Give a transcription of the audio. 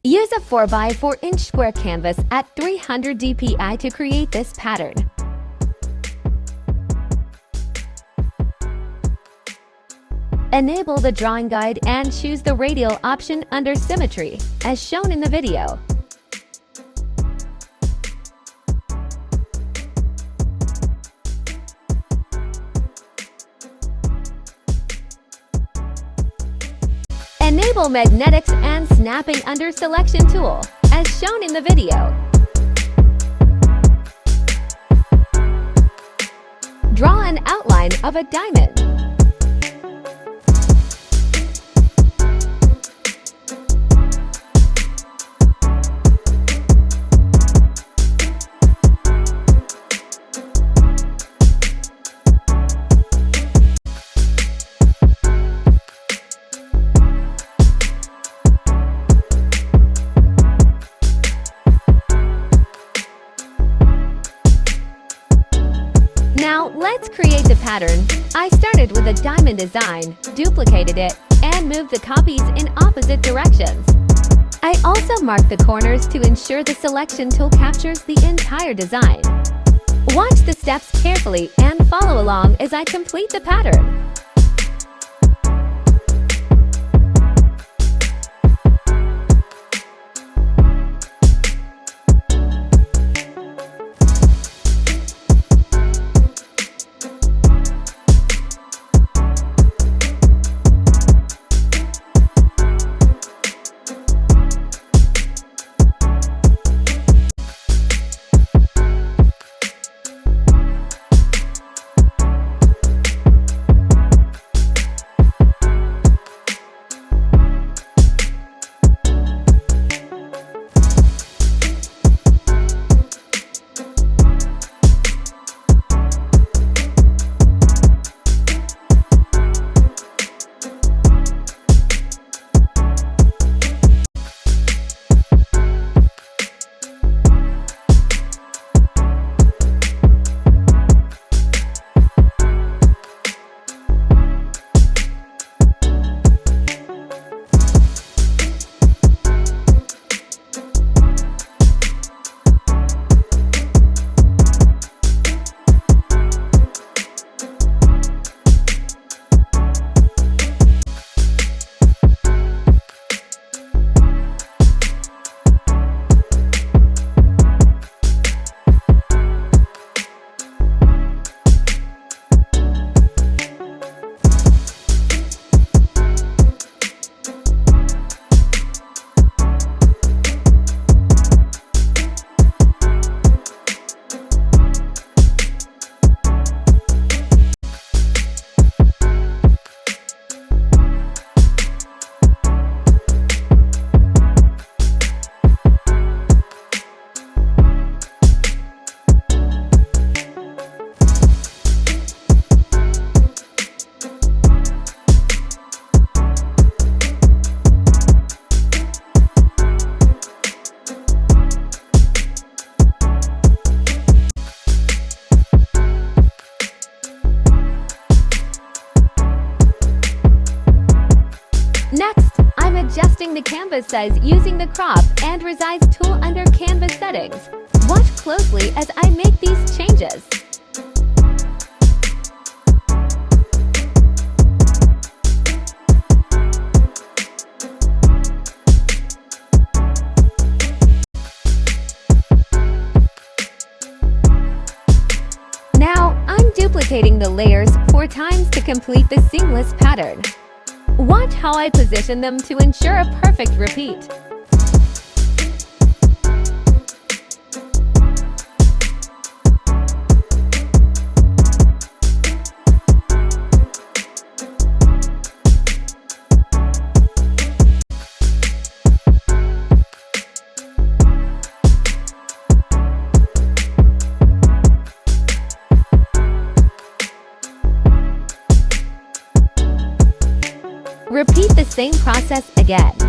Use a 4x4-inch square canvas at 300 dpi to create this pattern. Enable the drawing guide and choose the radial option under Symmetry, as shown in the video. Enable magnetics and snapping under Selection tool, as shown in the video. Draw an outline of a diamond. Now let's create the pattern. I started with a diamond design, duplicated it, and moved the copies in opposite directions. I also marked the corners to ensure the Selection tool captures the entire design. Watch the steps carefully and follow along as I complete the pattern. Next, I'm adjusting the canvas size using the Crop and Resize tool under Canvas settings. Watch closely as I make these changes. Now, I'm duplicating the layers 4 times to complete the seamless pattern. Watch how I position them to ensure a perfect repeat. Repeat the same process again.